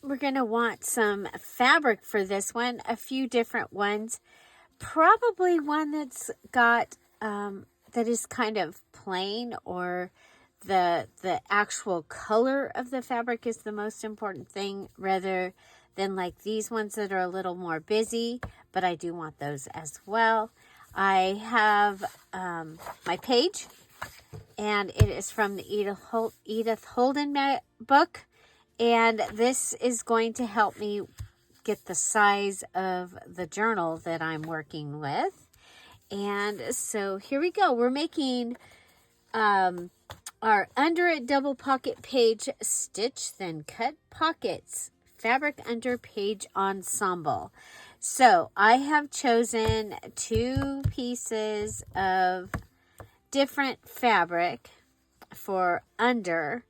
we're going to want some fabric for this one, a few different ones. Probably one that's got, that is kind of plain, or the actual color of the fabric is the most important thing, rather than like these ones that are a little more busy, but I do want those as well. I have my page, and it is from the Edith Holden book, and this is going to help me get the size of the journal that I'm working with. And so here we go. We're making our under it double pocket page stitch then cut pockets fabric under page ensemble. So I have chosen 2 pieces of different fabric for under,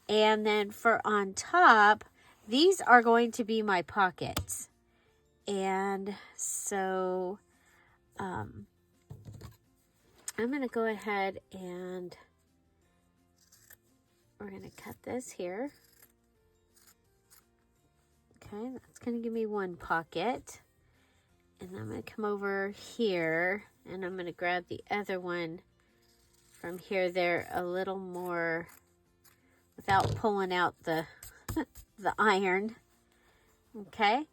and then for on top, these are going to be my pockets. And so I'm going to go ahead and we're going to cut this here. Okay, that's going to give me one pocket. And I'm going to come over here, and I'm going to grab the other one from here. They're a little more, without pulling out the the iron. Okay,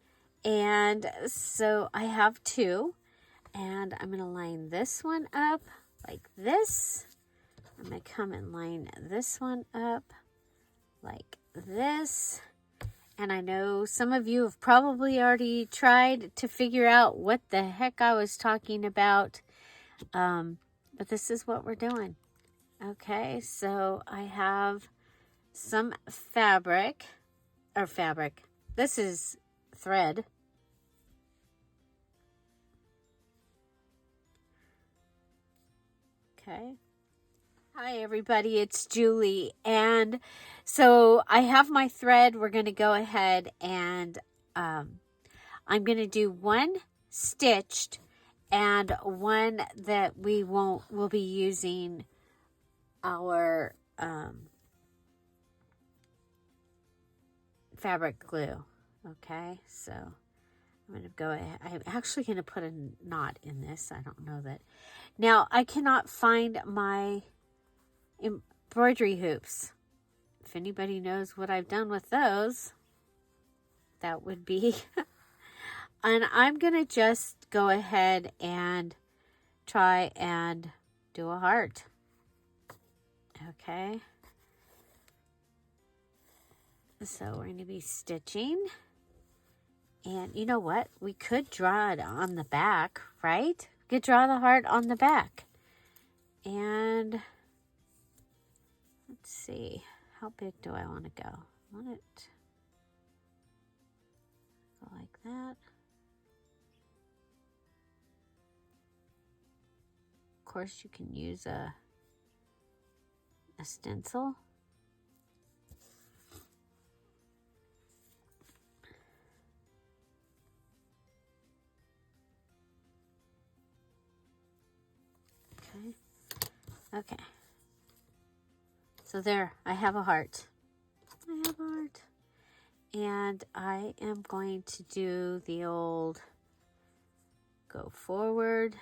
and so I have 2, and I'm going to line this one up like this. I'm going to come and line this one up like this. And I know some of you have probably already tried to figure out what the heck I was talking about. But this is what we're doing. Okay, so I have some fabric. This is thread. Okay. Hi everybody, it's Julie, and so I have my thread. We're going to go ahead and I'm going to do one stitched and one that we'll be using our fabric glue. Okay, so I'm going to go ahead. I'm actually going to put a knot in this. I don't know that. Now, I cannot find my embroidery hoops. If anybody knows what I've done with those, that would be... And I'm going to just go ahead and try and do a heart. Okay. So we're going to be stitching. And you know what? We could draw it on the back, right? We could draw the heart on the back. And let's see. How big do I want to go? I want it go like that. Of course, you can use a stencil. Okay. So there, I have a heart. And I am going to do the old go forward.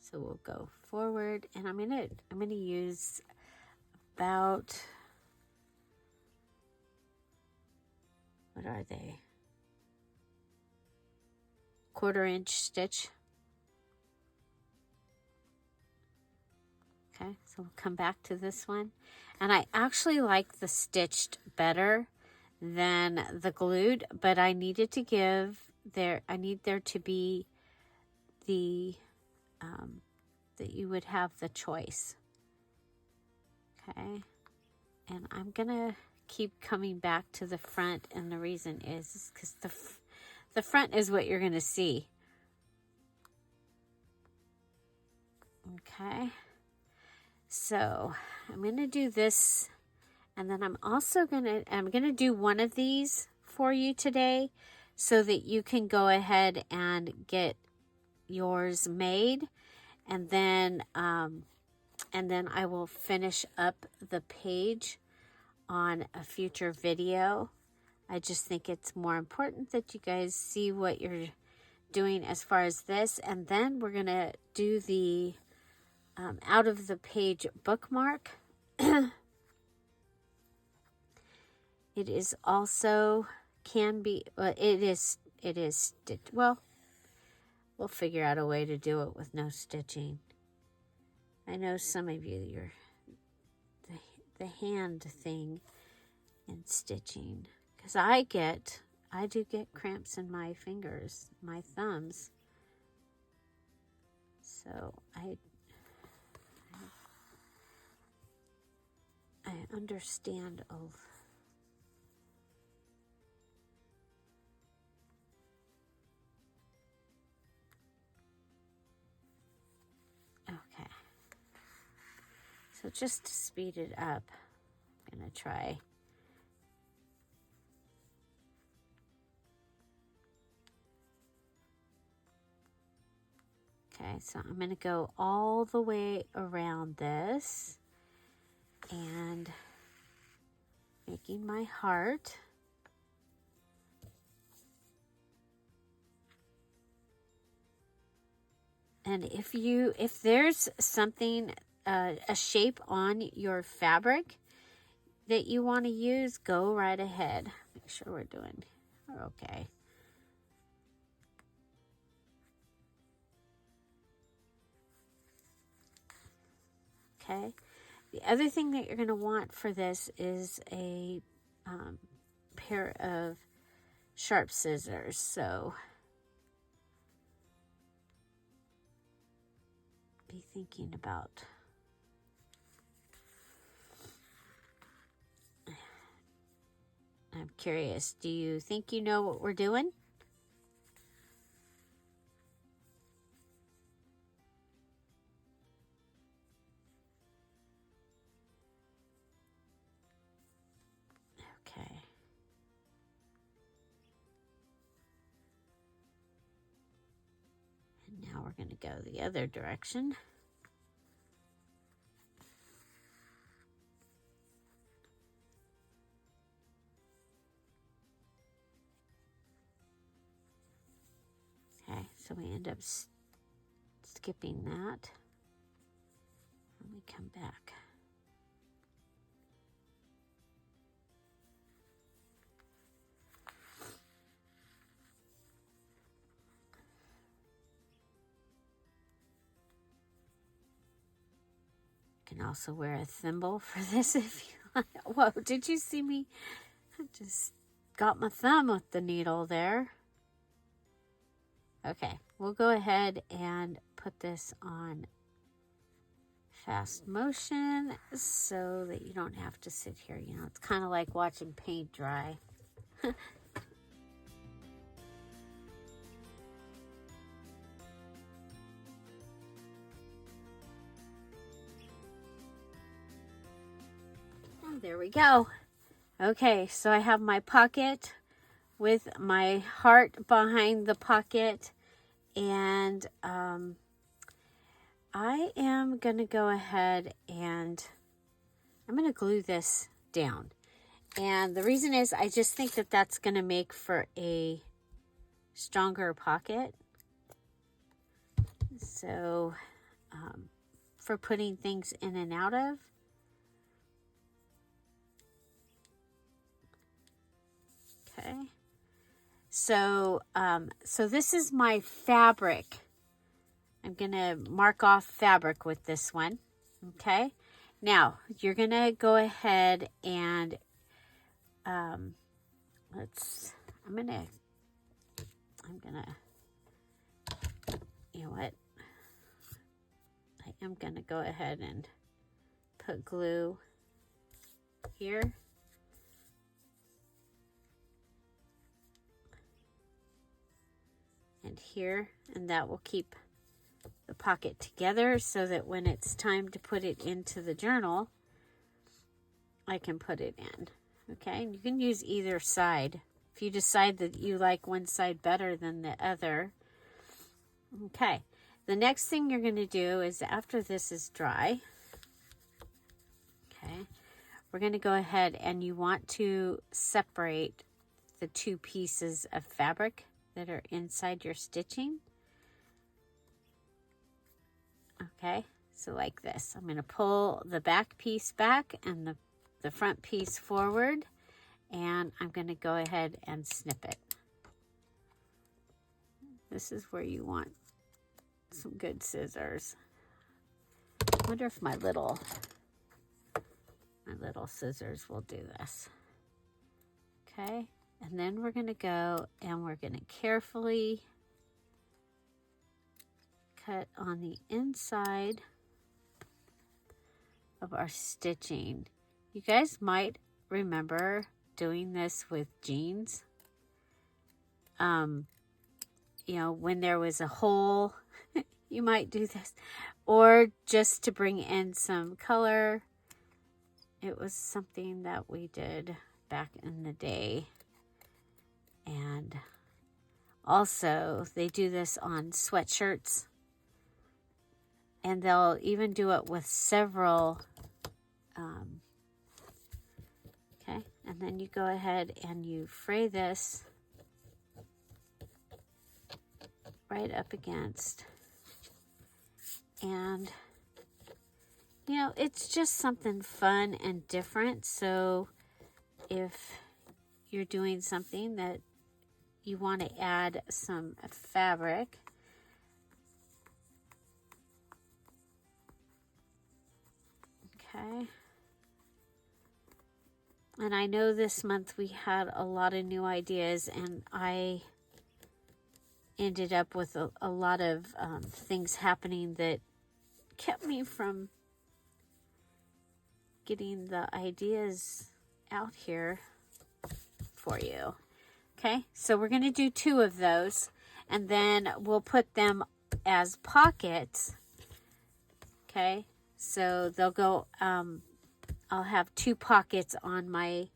So we'll go forward, and I'm gonna use about, what are they? 1/4 inch stitch. Okay, so we'll come back to this one. And I actually like the stitched better than the glued, but I needed to give there, I need there to be the, that you would have the choice. Okay, and I'm gonna keep coming back to the front, and the reason is because the front is what you're gonna see. Okay. So I'm going to do this, and then I'm going to do one of these for you today so that you can go ahead and get yours made, and then I will finish up the page on a future video. I just think it's more important that you guys see what you're doing as far as this. And then we're going to do the out of the page bookmark. It is also can be, it is stitched. Well, we'll figure out a way to do it with no stitching. I know some of you, you're the hand thing and stitching. Because I do get cramps in my fingers, my thumbs. So I understand okay. So just to speed it up, I'm going to try. Okay, so I'm going to go all the way around this and making my heart. And if there's something, a shape on your fabric that you want to use, go right ahead. Make sure we're okay. Okay. The other thing that you're going to want for this is a pair of sharp scissors. So be thinking about I'm curious, do you think you know what we're doing? Okay. And now we're going to go the other direction. Okay, so we end up skipping that. And we come back. You can also wear a thimble for this if you want. Whoa, did you see me? I just got my thumb with the needle there. Okay, we'll go ahead and put this on fast motion so that you don't have to sit here. You know, it's kind of like watching paint dry. Oh, there we go. Okay, so I have my pocket with my heart behind the pocket, and I am going to go ahead and I'm going to glue this down. And the reason is I just think that that's going to make for a stronger pocket. So for putting things in and out of. Okay. So this is my fabric. I'm going to mark off fabric with this one. Okay. Now, you're going to go ahead and I'm going to, you know what? I am going to go ahead and put glue here. And here, and that will keep the pocket together so that when it's time to put it into the journal, I can put it in. Okay, and you can use either side if you decide that you like one side better than the other. Okay, the next thing you're going to do is after this is dry, okay, we're going to go ahead and you want to separate the two pieces of fabric that are inside your stitching. Okay, so like this. I'm going to pull the back piece back and the front piece forward, and I'm going to go ahead and snip it. This is where you want some good scissors. I wonder if my little scissors will do this. Okay, and then we're going to go and we're going to carefully cut on the inside of our stitching. You guys might remember doing this with jeans. You know, when there was a hole, you might do this, or just to bring in some color. It was something that we did back in the day. And also they do this on sweatshirts, and they'll even do it with several. Okay, and then you go ahead and you fray this right up against, and you know, it's just something fun and different. So if you're doing something that you want to add some fabric, okay. And I know this month we had a lot of new ideas, and I ended up with a lot of things happening that kept me from getting the ideas out here for you. Okay, so we're going to do 2 of those, and then we'll put them as pockets. Okay, so they'll go, I'll have 2 pockets on my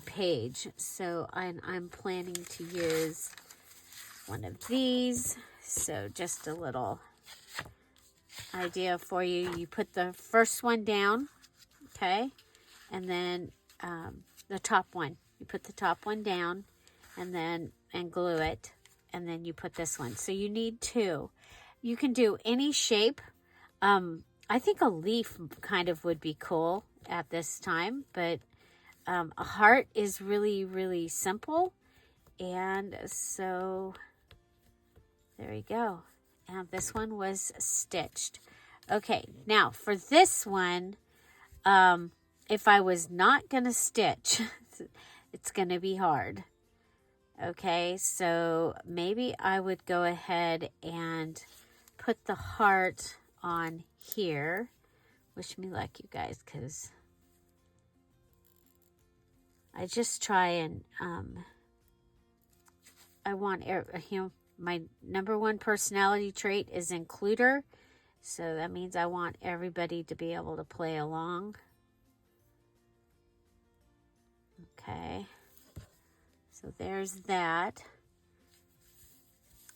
page. So I'm planning to use one of these. So just a little idea for you. You put the first one down, okay, and then the top one. You put the top one down, and glue it, and then you put this one. So you need 2. You can do any shape. I think a leaf kind of would be cool at this time, but a heart is really, really simple. And so there you go. And this one was stitched. Okay, now for this one, if I was not going to stitch, it's going to be hard. Okay, so maybe I would go ahead and put the heart on here. Wish me luck, you guys, because I just try and I want, you know, my number 1 personality trait is includer, so that means I want everybody to be able to play along. Okay, so there's that.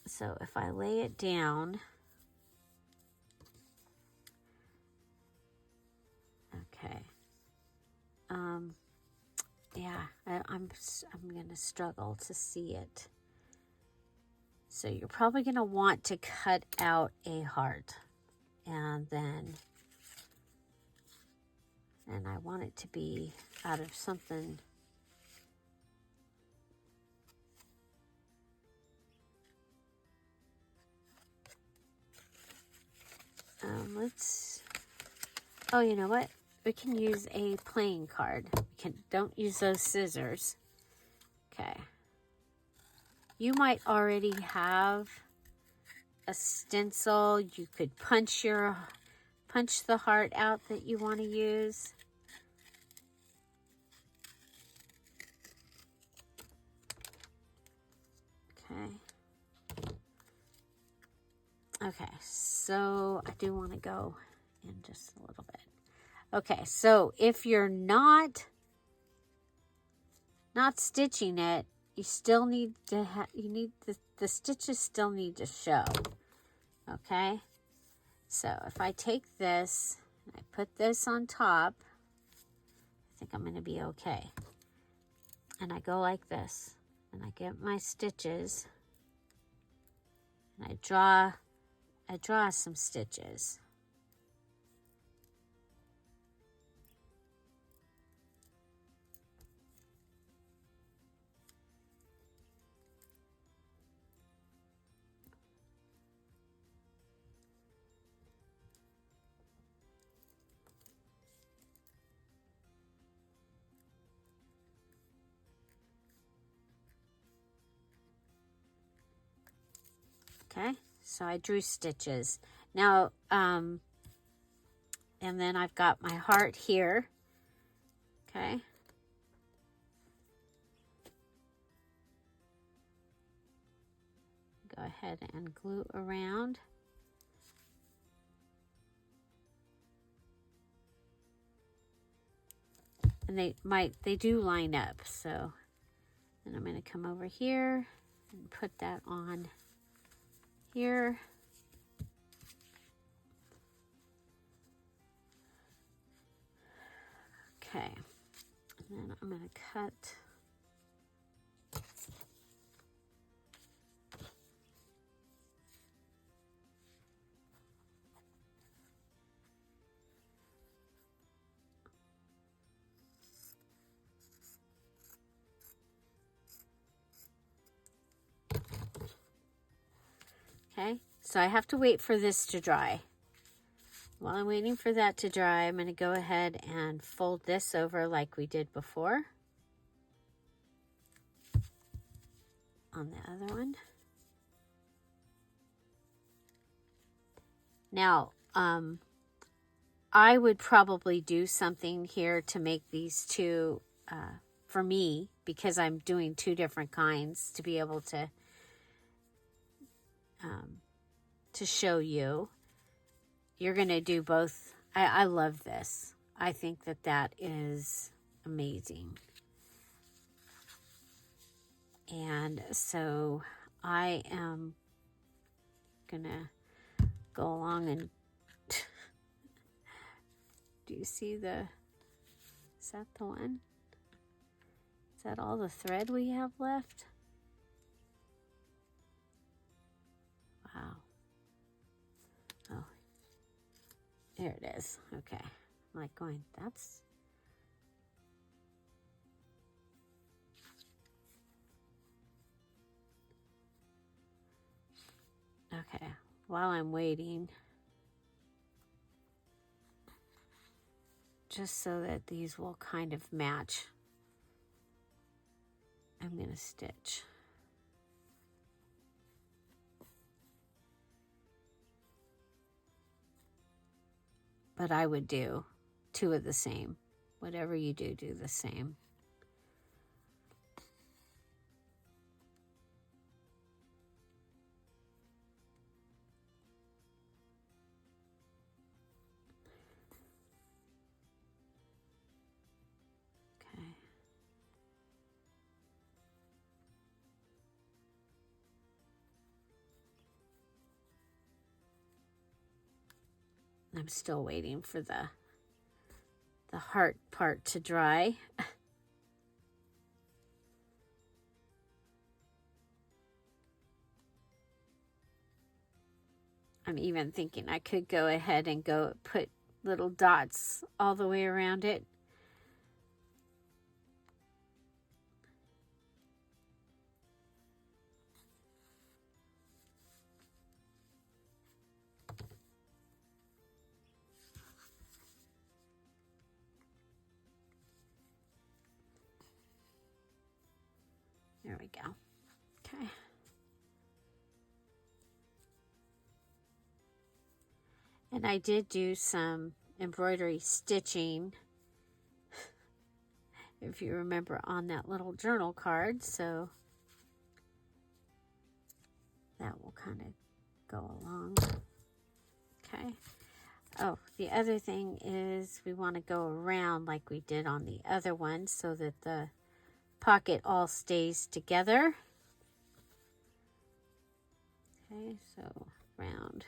So if I lay it down, okay, yeah, I'm gonna struggle to see it. So you're probably gonna want to cut out a heart, and I want it to be out of something. Oh, you know what? We can use a playing card. Don't use those scissors. Okay. You might already have a stencil. You could punch the heart out that you want to use. Okay. Okay, so I do want to go in just a little bit. Okay, so if you're not stitching it, you still need to the stitches still need to show. Okay, so if I take this and I put this on top, I think I'm going to be okay. And I go like this, and I get my stitches, and I draw some stitches. Okay, so I drew stitches. Now, and then I've got my heart here. Okay. Go ahead and glue around. And they do line up, so then I'm going to come over here and put that on here. Okay, and then I'm going to cut. Okay, so I have to wait for this to dry. While I'm waiting for that to dry, I'm going to go ahead and fold this over like we did before on the other one. Now, I would probably do something here to make these two, for me, because I'm doing two different kinds to be able to show you. You're going to do both. I love this. I think that that is amazing. And so I am going to go along and do you see is that the one? Is that all the thread we have left? Wow. Oh, there it is. Okay. I'm like going, that's... Okay. While I'm waiting, just so that these will kind of match, I'm going to stitch. But I would do two of the same. Whatever you do, do the same. Okay. I'm still waiting for the heart part to dry. I'm even thinking I could go ahead and go put little dots all the way around it. There we go. Okay. And I did do some embroidery stitching, if you remember, on that little journal card, so that will kind of go along. Okay. Oh, the other thing is we want to go around like we did on the other one so that the pocket all stays together. Okay, so round.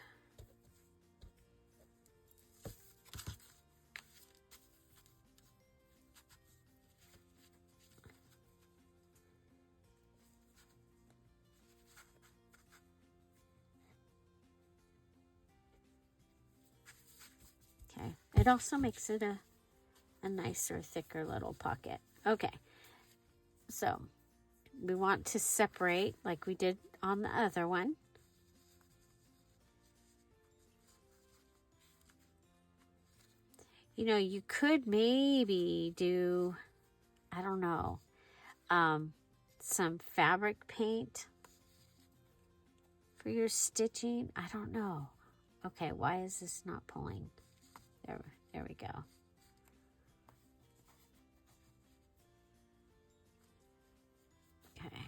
it also makes it a nicer, thicker little pocket. Okay, so we want to separate like we did on the other one. You know, you could maybe do, I don't know, some fabric paint for your stitching. I don't know. Okay, why is this not pulling? There we go. Okay,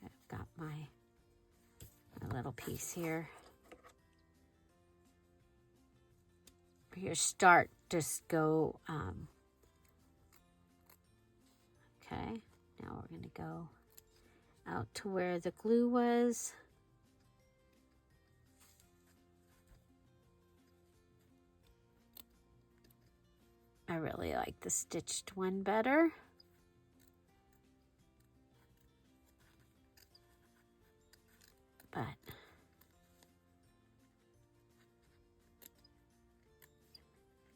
I've got my little piece here. For your start, just go, okay, now we're going to go out to where the glue was. I really like the stitched one better. But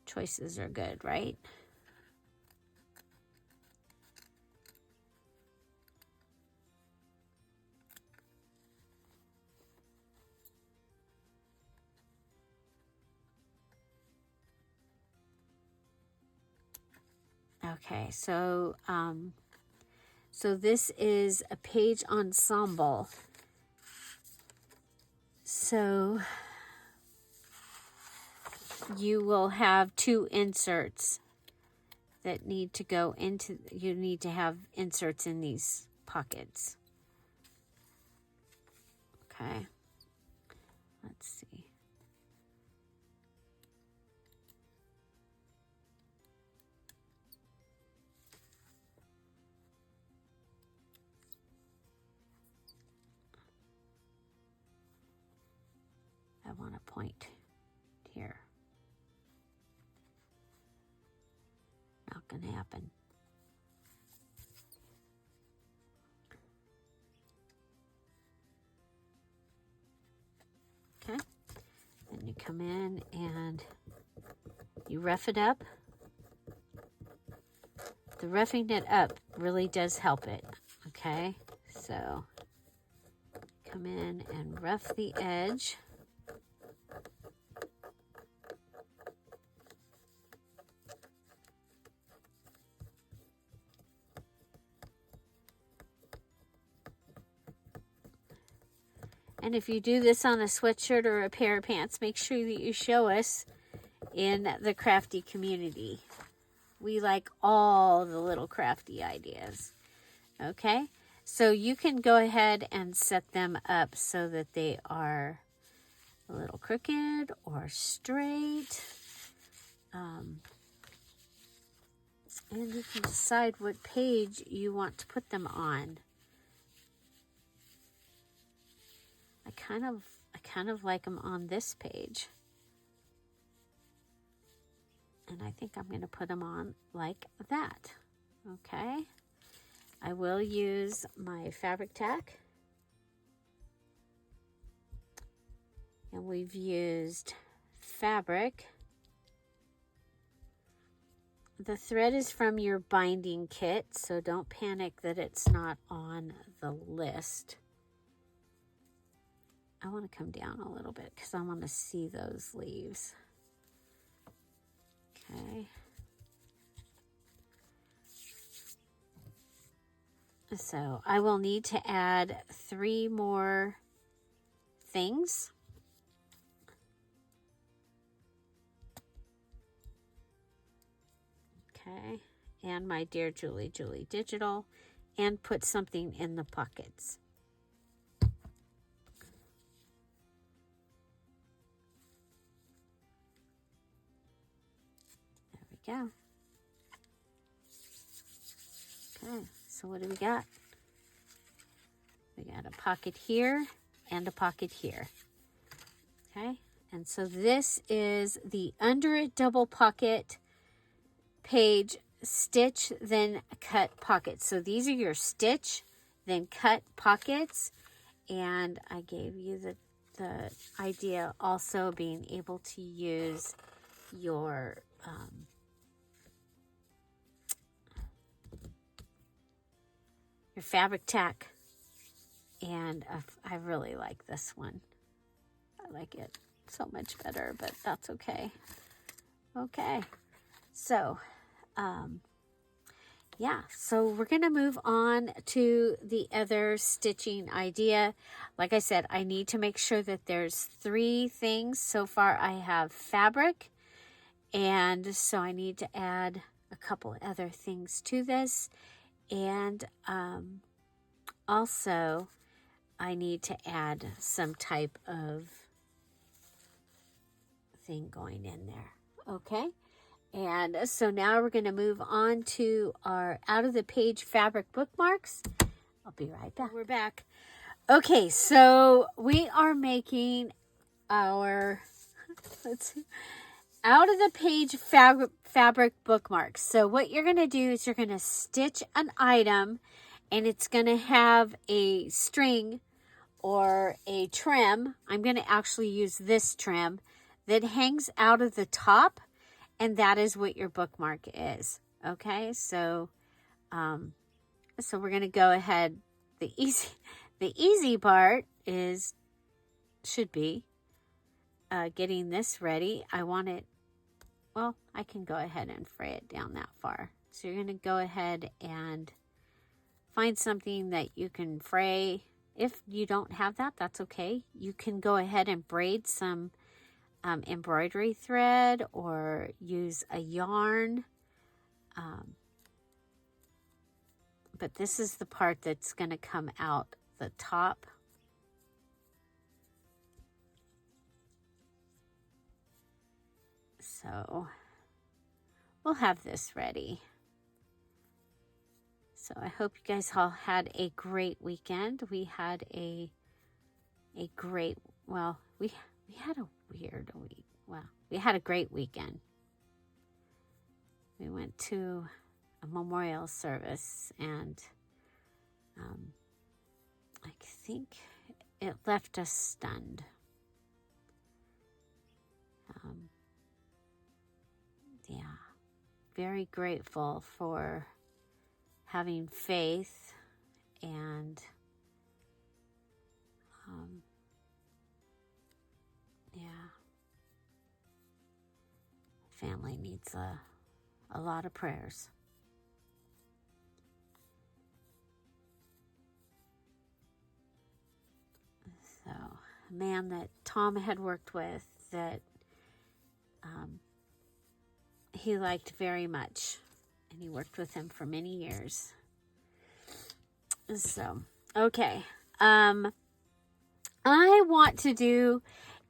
choices are good, right? Okay, so this is a page ensemble. So you will have 2 inserts that need to go into, you need to have inserts in these pockets. Okay, let's see. I want to point here. Not going to happen. Okay, then you come in and you rough it up. The roughing it up really does help it, okay? So come in and rough the edge. And if you do this on a sweatshirt or a pair of pants, make sure that you show us in the crafty community. We like all the little crafty ideas. Okay, so you can go ahead and set them up so that they are a little crooked or straight. And you can decide what page you want to put them on. I kind of like them on this page. And I think I'm going to put them on like that. Okay. I will use my fabric tack. And we've used fabric. The thread is from your binding kit, so don't panic that it's not on the list. I want to come down a little bit because I want to see those leaves. Okay. So I will need to add 3 more things. Okay. And my Dear Julie Digital, and put something in the pockets. There we go. Okay, so what do we got? We got a pocket here and a pocket here. Okay, and so this is the Under It double pocket page, stitch, then cut pockets. So these are your stitch, then cut pockets. And I gave you the idea also being able to use your fabric tack. And I really like this one. I like it so much better, but that's okay. Okay, so yeah, so we're going to move on to the other stitching idea. Like I said, I need to make sure that there's 3 things. So far I have fabric, and so I need to add a couple other things to this. And also I need to add some type of thing going in there. Okay. And so now we're going to move on to our out of the page fabric bookmarks. I'll be right back. We're back. Okay, so we are making our out of the page fabric bookmarks. So what you're going to do is you're going to stitch an item, and it's going to have a string or a trim. I'm going to actually use this trim that hangs out of the top. And that is what your bookmark is. Okay, so so we're gonna go ahead. The easy part should be getting this ready. I want it. Well, I can go ahead and fray it down that far. So you're gonna go ahead and find something that you can fray. If you don't have that, that's okay. You can go ahead and braid some embroidery thread or use a yarn. But this is the part that's going to come out the top. So we'll have this ready. So I hope you guys all had a great weekend. We had a great, well, we had a weird week. Well, we had a great weekend. We went to a memorial service, and I think it left us stunned. Yeah, very grateful for having faith, and yeah, family needs a lot of prayers. So, a man that Tom had worked with that he liked very much, and he worked with him for many years. So, okay. I want to do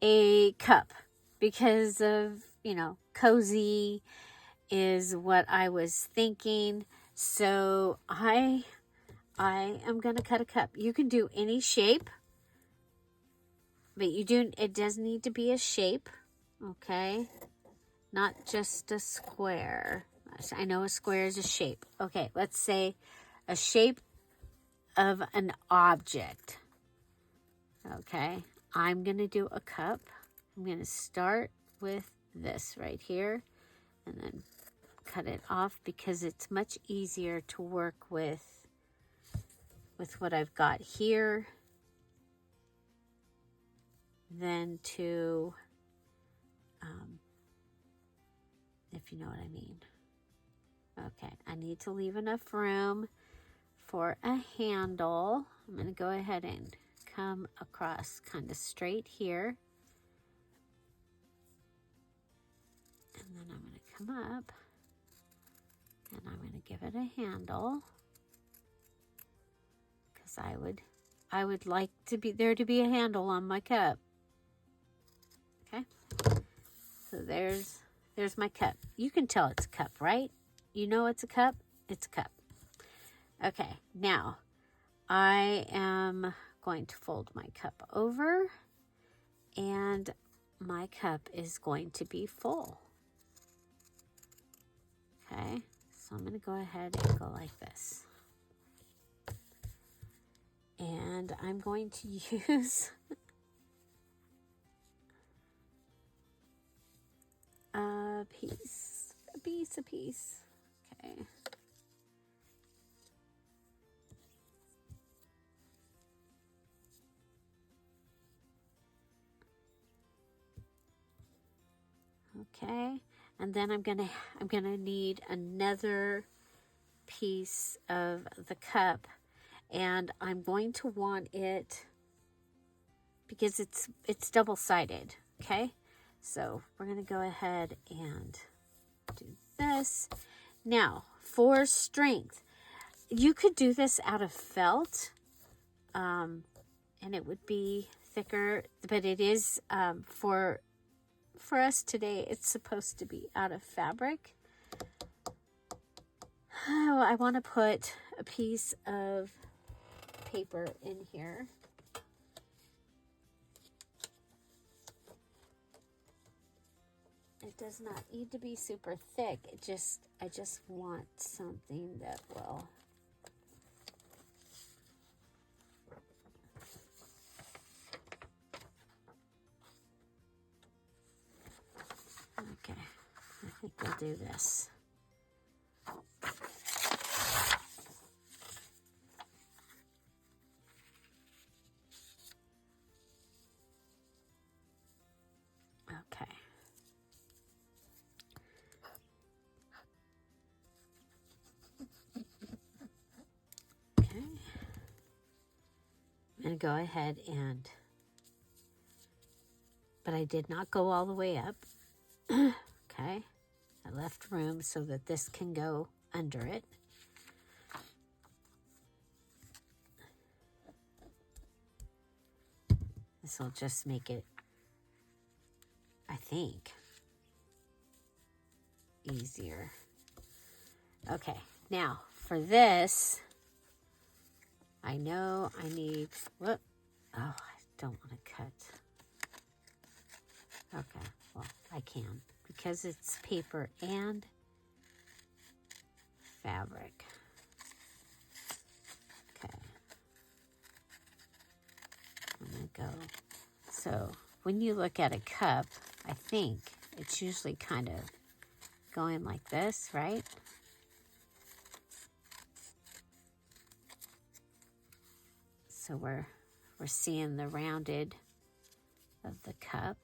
a cup because of, cozy is what I was thinking. So I am going to cut a cup. You can do any shape, but it does need to be a shape, okay? Not just a square. I know a square is a shape. Okay, let's say a shape of an object. Okay, I'm going to do a cup. I'm going to start with this right here and then cut it off because it's much easier to work with what I've got here than to, if you know what I mean. Okay, I need to leave enough room for a handle. I'm going to go ahead and come across kind of straight here. And then I'm going to come up and I'm going to give it a handle because I would like to be there to be a handle on my cup. Okay, so there's my cup. You can tell it's a cup, right? You know it's a cup? It's a cup. Okay, now I am going to fold my cup over, and my cup is going to be full. Okay, so I'm going to go ahead and go like this. And I'm going to use piece, a piece, a piece. Okay. Okay, and then I'm gonna need another piece of the cup, and I'm going to want it because it's double-sided. Okay, so we're gonna go ahead and do this. Now for strength, you could do this out of felt, and it would be thicker, but it is for us today, it's supposed to be out of fabric. Oh, I want to put a piece of paper in here. It does not need to be super thick. I just want something that will okay. I think we'll do this. Okay. Okay. I'm going to go ahead and, but I did not go all the way up. Okay. I left room so that this can go under it. This will just make it, I think, easier. Okay, now for this, I know I need, whoop, oh, I don't want to cut. Okay, well, I can because it's paper and fabric. Okay. I'm going to go. So when you look at a cup, I think it's usually kind of going like this, right? So we're seeing the rounded of the cup.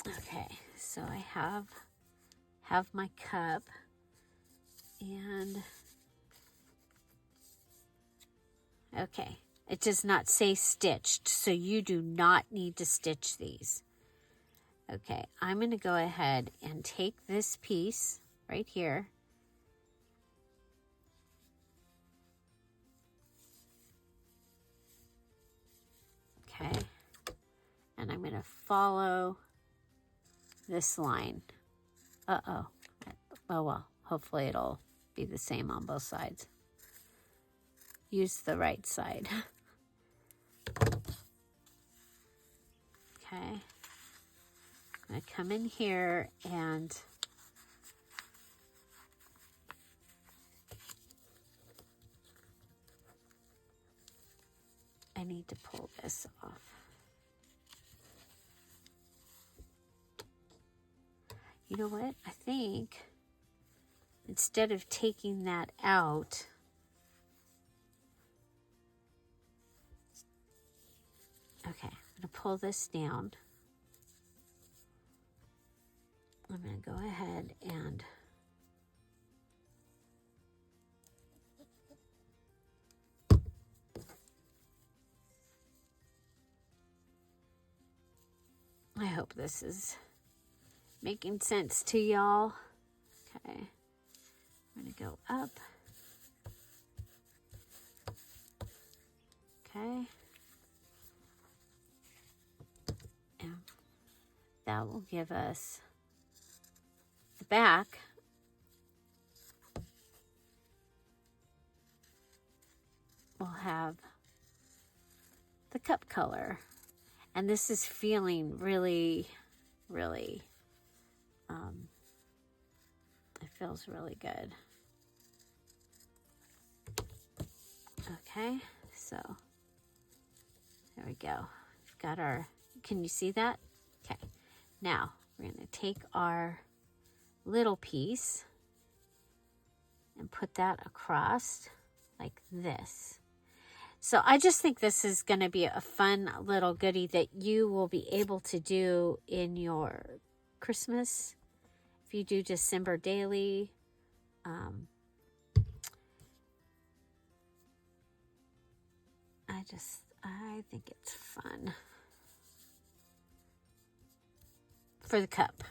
Okay, so I have my cup, and okay, it does not say stitched, so you do not need to stitch these. Okay, I'm going to go ahead and take this piece right here. Okay, and I'm going to follow this line. Uh-oh. Oh, well, hopefully it'll be the same on both sides. Use the right side. Okay. I'm going to come in here and I need to pull this off. You know what? I think instead of taking that out, okay, I'm going to pull this down. I'm going to go ahead and I hope this is making sense to y'all. Okay, I'm going to go up. Okay. And that will give us the back have the cup color. And this is feeling really, really, it feels really good. Okay, so there we go. We've got our, can you see that? Okay, now we're going to take our little piece and put that across like this. So I just think this is going to be a fun little goodie that you will be able to do in your Christmas. If you do December daily, I think it's fun for the cup.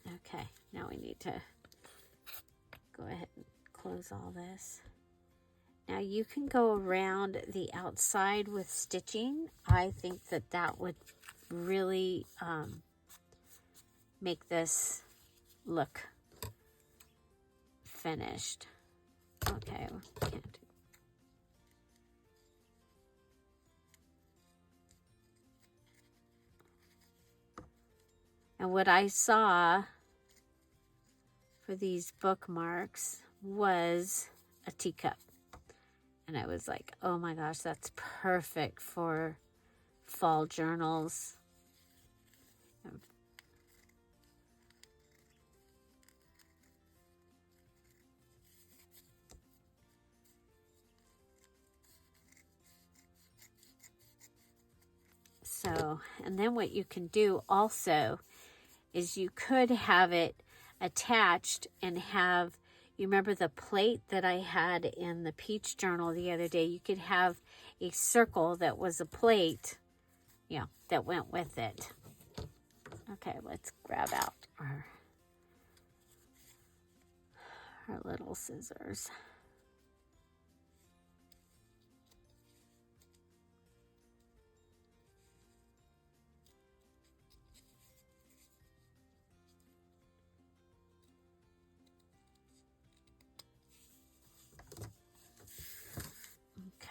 Okay, now we need to go ahead and close all this. Now you can go around the outside with stitching. I think that that would really make this look finished. Okay, we can't do. And what I saw for these bookmarks was a teacup. And I was like, oh my gosh, that's perfect for fall journals. So, and then what you can do also is you could have it attached and have, you remember the plate that I had in the peach journal the other day? You could have a circle that was a plate, you know, that went with it. Okay, let's grab out our little scissors.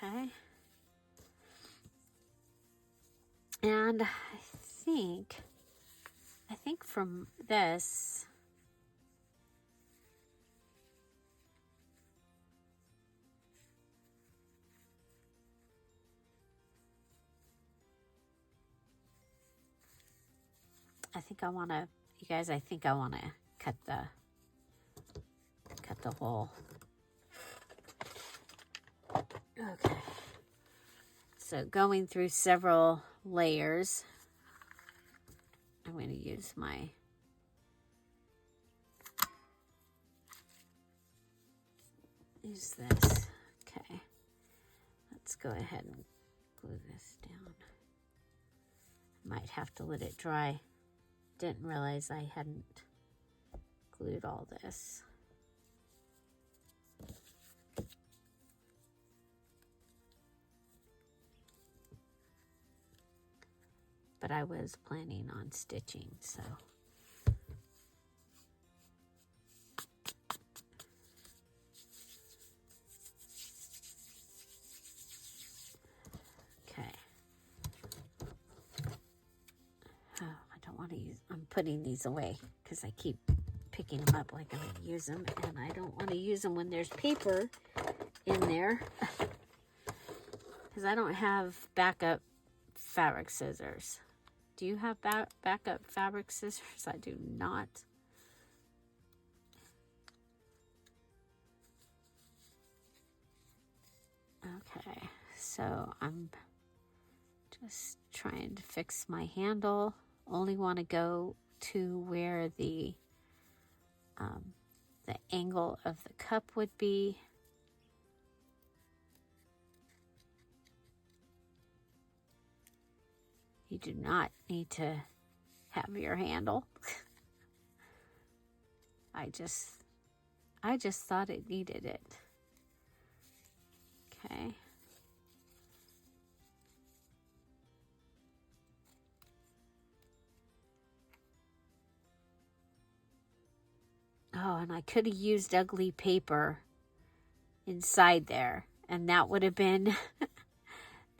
Okay. And I think from this, you guys, I think I want to cut the hole. Okay. So going through several layers, I'm going to use this. Okay. Let's go ahead and glue this down. Might have to let it dry. Didn't realize I hadn't glued all this. But I was planning on stitching, so. Okay. Oh, I don't want to use, I'm putting these away because I keep picking them up like I'm going to use them, and I don't want to use them when there's paper in there because I don't have backup fabric scissors. Do you have backup fabric scissors? I do not. Okay, so I'm just trying to fix my handle. Only want to go to where the angle of the cup would be. You do not need to have your handle. I just thought it needed it. Okay. Oh, and I could have used ugly paper inside there, And that would have been,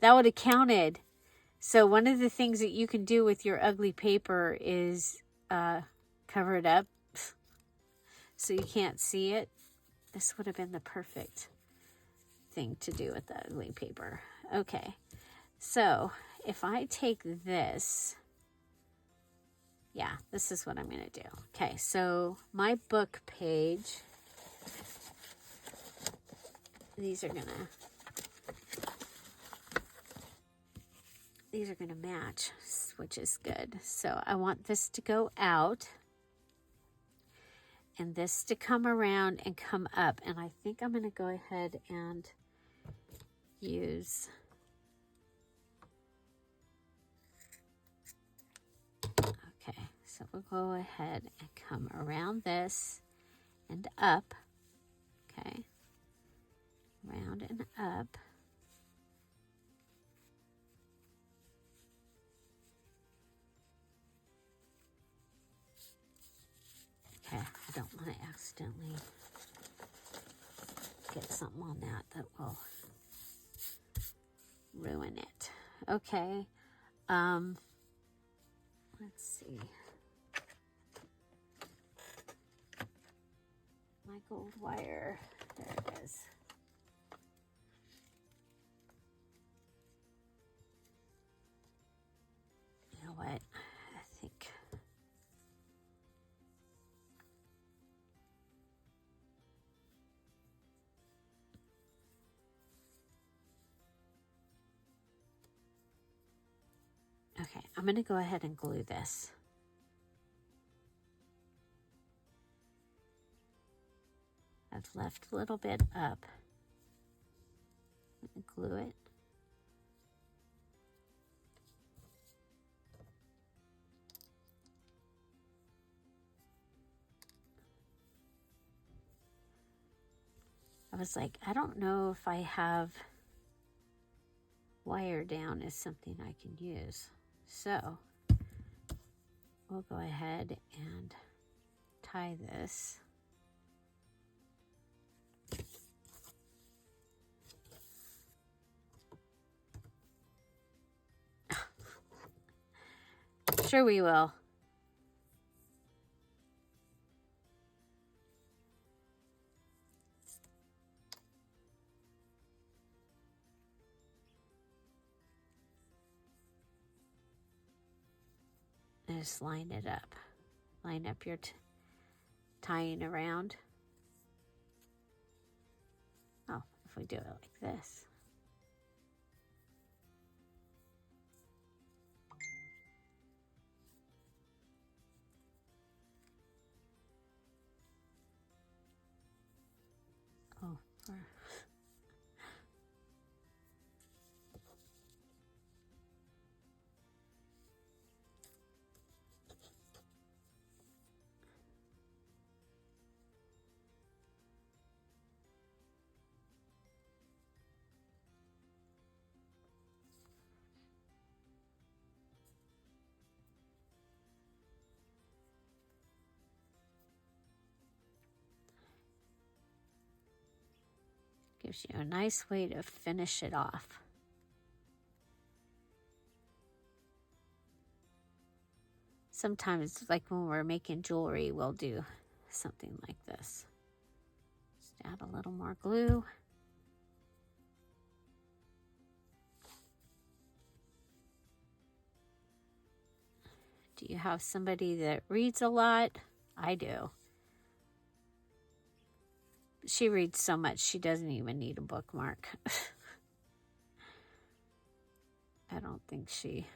that would have counted. So one of the things that you can do with your ugly paper is cover it up so you can't see it. This would have been the perfect thing to do with the ugly paper. Okay, so if I take this, yeah, this is what I'm going to do. Okay, so my book page, these are going to match, which is good. So I want this to go out and this to come around and come up. And I think I'm going to go ahead and use, okay, so we'll go ahead and come around this and up. Okay, round and up. Okay, I don't want to accidentally get something on that will ruin it. Okay, let's see. My gold wire, there it is. You know what, I think okay, I'm going to go ahead and glue this. I've left a little bit up. I'm going to glue it. I was like, I don't know if I have wire down as something I can use. So we'll go ahead and tie this. Sure we will. And just line it up. Line up your tying around. Oh, if we do it like this. Oh, gives you a nice way to finish it off. Sometimes, like when we're making jewelry, we'll do something like this. Just add a little more glue. Do you have somebody that reads a lot? I do. She reads so much, she doesn't even need a bookmark. I don't think she...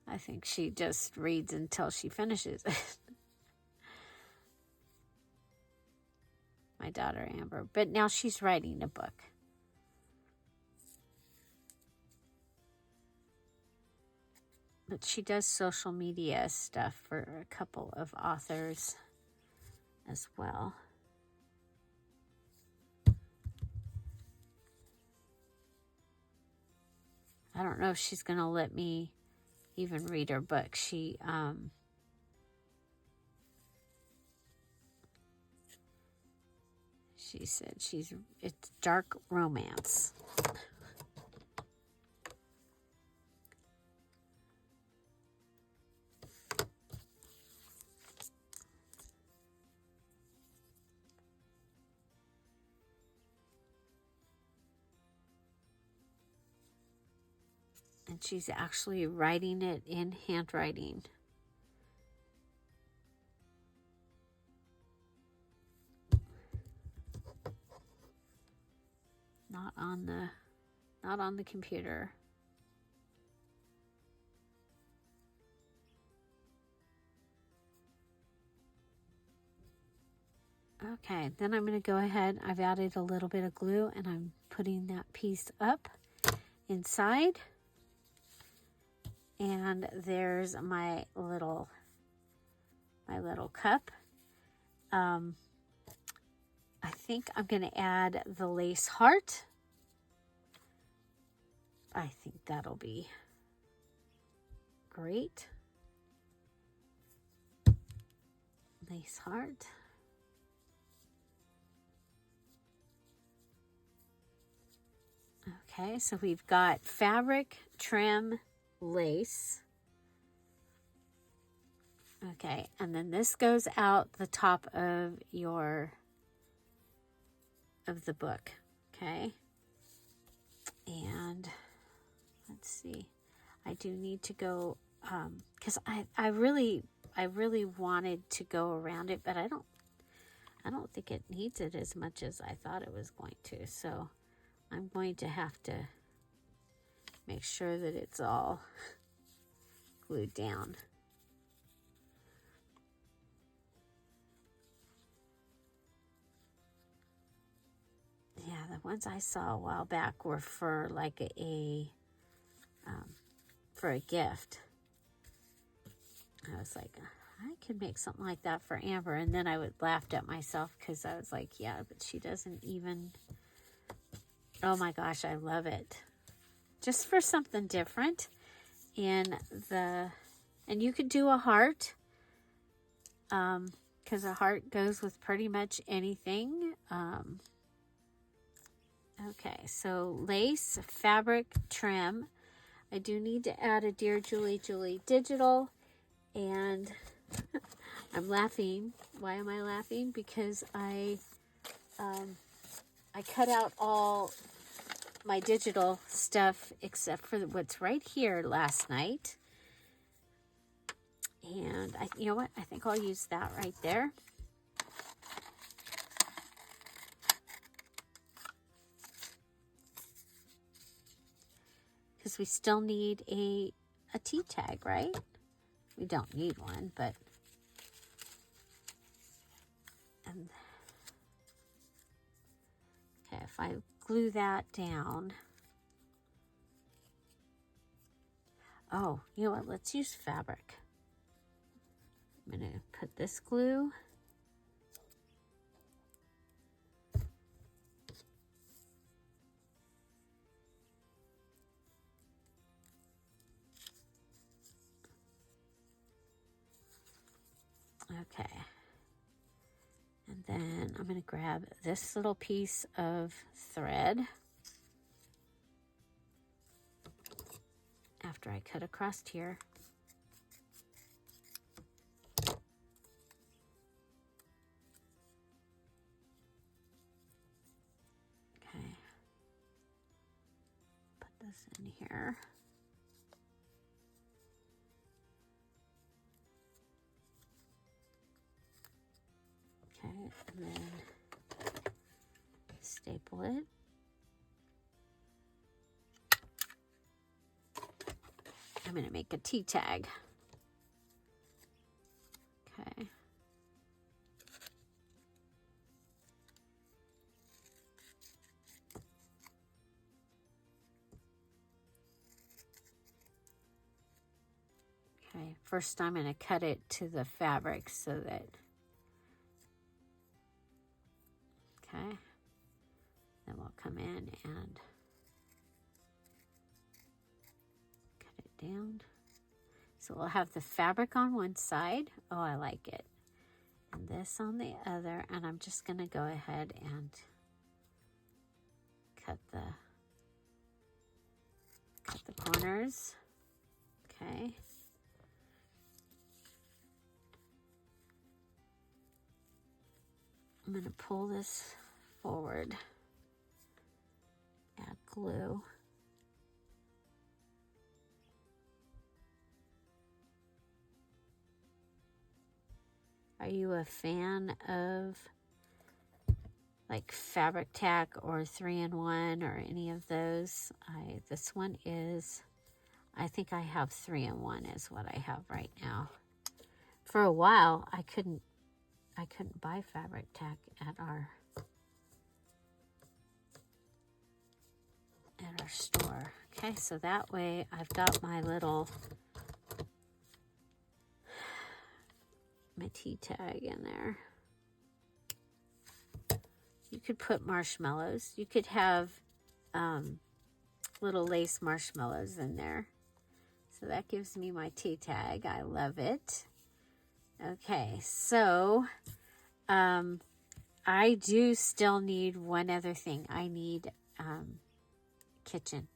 I think she just reads until she finishes it. My daughter, Amber. But now she's writing a book. But she does social media stuff for a couple of authors as well. I don't know if she's going to let me even read her book. She She said it's dark romance. And she's actually writing it in handwriting. Not on the computer. Okay, then I'm going to go ahead. I've added a little bit of glue and I'm putting that piece up inside. And there's my little cup. I think I'm going to add the lace heart. I think that'll be great. Lace heart. Okay, so we've got fabric, trim, lace. Okay, and then this goes out the top of the book. Okay. And let's see. I do need to go because I really wanted to go around it, but I don't think it needs it as much as I thought it was going to. So I'm going to have to make sure that it's all glued down. Yeah, the ones I saw a while back were for like for a gift. I was like, I could make something like that for Amber, and then I would laughed at myself because I was like, yeah, but she doesn't even. Oh my gosh, I love it. Just for something different. And you could do a heart. Because a heart goes with pretty much anything. Okay, so lace, fabric, trim. I do need to add a Dear Julie digital. And I'm laughing. Why am I laughing? Because I cut out all my digital stuff except for what's right here last night. And you know what? I think I'll use that right there. Because we still need a T tag, right? We don't need one, but okay, if I glue that down. Oh, you know what? Let's use fabric. I'm going to put this glue. Okay. And then I'm going to grab this little piece of thread after I cut across here. Okay. Put this in here. Okay, and then staple it. I'm going to make a T tag. Okay. Okay, first I'm going to cut it to the fabric so that, okay, then we'll come in and cut it down. So we'll have the fabric on one side. Oh, I like it. and this on the other, and I'm just going to go ahead and cut the corners. Okay. I'm going to pull this forward, add glue. Are you a fan of like fabric tack or 3-in-1 or any of those? This one is, I think I have 3-in-1 is what I have right now. For a while, I couldn't buy fabric tack at our store. Okay, so that way I've got my tea tag in there. You could put marshmallows. You could have little lace marshmallows in there. So that gives me my tea tag. I love it. Okay, so I do still need one other thing. I need kitchen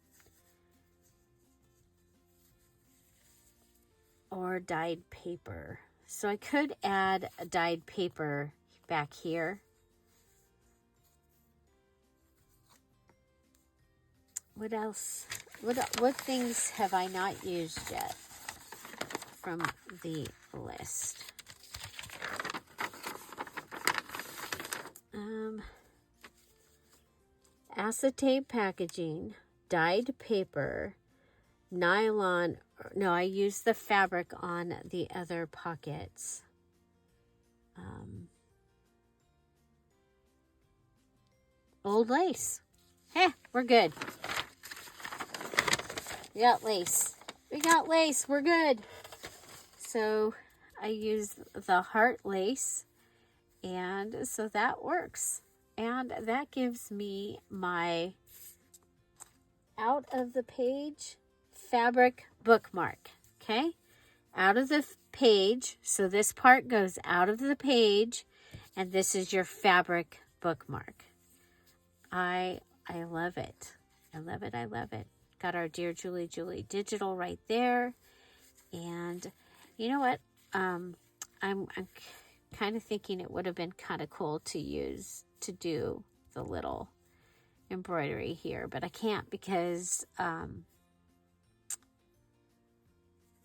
or dyed paper. So I could add a dyed paper back here. What else? What things have I not used yet from the list? Acetate packaging, dyed paper, nylon. No, I used the fabric on the other pockets. Old lace. Hey, we're good. We got lace. We're good. So I use the heart lace, and so that works. And that gives me my out of the page fabric bookmark. Okay, out of the page. So this part goes out of the page, and this is your fabric bookmark. I love it. I love it. I love it. Got our Dear Julie Julie digital right there. And you know what? I'm kind of thinking it would have been kind of cool to do the little embroidery here, but I can't because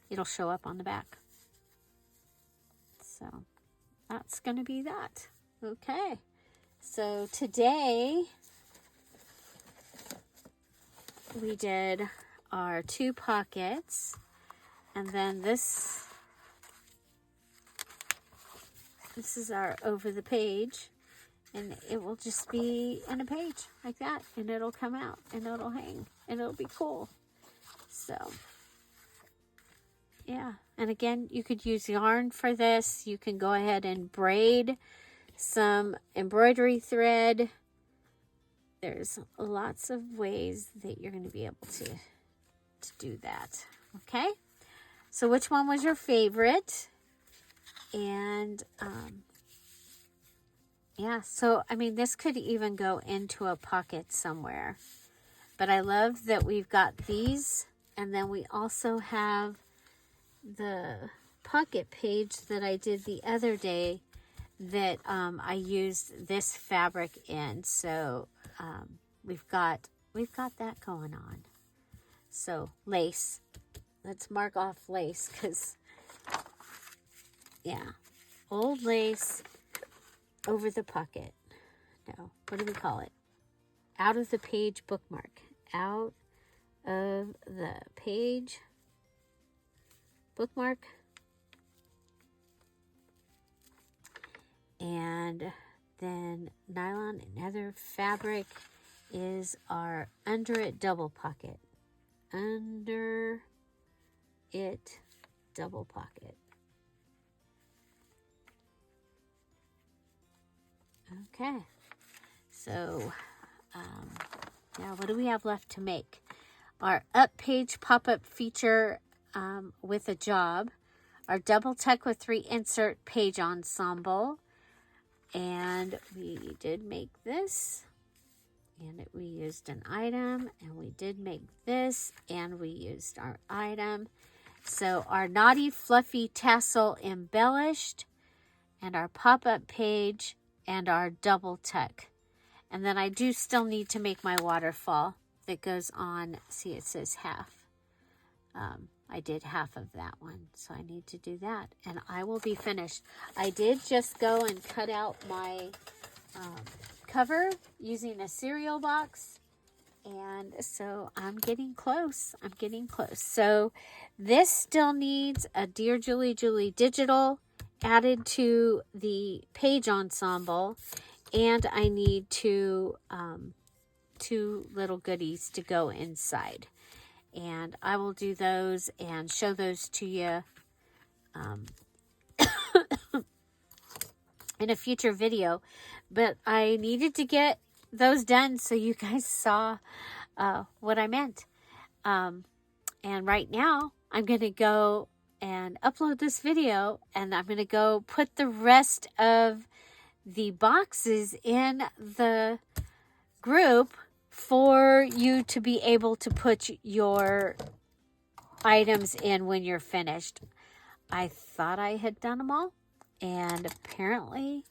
it'll show up on the back. So that's going to be that. Okay. So today we did our 2 pockets, and then this is our over the page, and it will just be in a page like that, and it'll come out and it'll hang and it'll be cool. So yeah, and again, you could use yarn for this. You can go ahead and braid some embroidery thread. There's lots of ways that you're going to be able to do that. Okay, so which one was your favorite? And yeah, so I mean, this could even go into a pocket somewhere, but I love that we've got these, and then we also have the pocket page that I did the other day that I used this fabric in. So we've got that going on. So lace, let's mark off lace, because yeah, old lace over the pocket. No, what do we call it? Out of the page bookmark. Out of the page bookmark. And then nylon and other fabric is our under it double pocket. Under it double pocket. Okay, so yeah, what do we have left to make? Our up page pop-up feature with a job. our double tuck with 3 insert page ensemble. And we did make this. And we used an item, and we did make this, and we used our item. So our naughty fluffy tassel embellished, and our pop-up page, and our double tuck. And then I do still need to make my waterfall that goes on. See, it says half. I did half of that one, so I need to do that, and I will be finished. I did just go and cut out my cover using a cereal box, and so I'm getting close. I'm getting close. So this still needs a Dear Julie Julie digital added to the page ensemble, and I need two little goodies to go inside. And I will do those and show those to you in a future video. But I needed to get those done so you guys saw what I meant. And right now, I'm going to go and upload this video, and I'm going to go put the rest of the boxes in the group for you to be able to put your items in when you're finished. I thought I had done them all, and apparently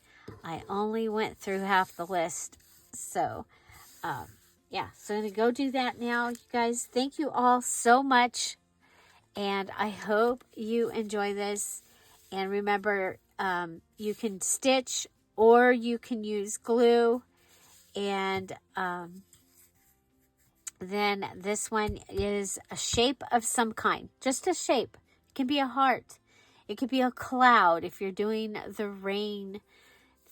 I only went through half the list. So, yeah, so I'm going to go do that now. You guys, thank you all so much, and I hope you enjoy this. And remember, you can stitch or you can use glue, and then this one is a shape of some kind. Just a shape. It can be a heart. It could be a cloud if you're doing the rain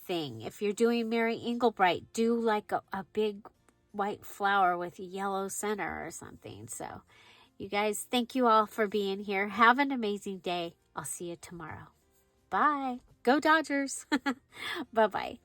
thing. If you're doing Mary Englebright, do like a big white flower with a yellow center or something. So, you guys, thank you all for being here. Have an amazing day. I'll see you tomorrow. Bye. Go Dodgers. Bye-bye.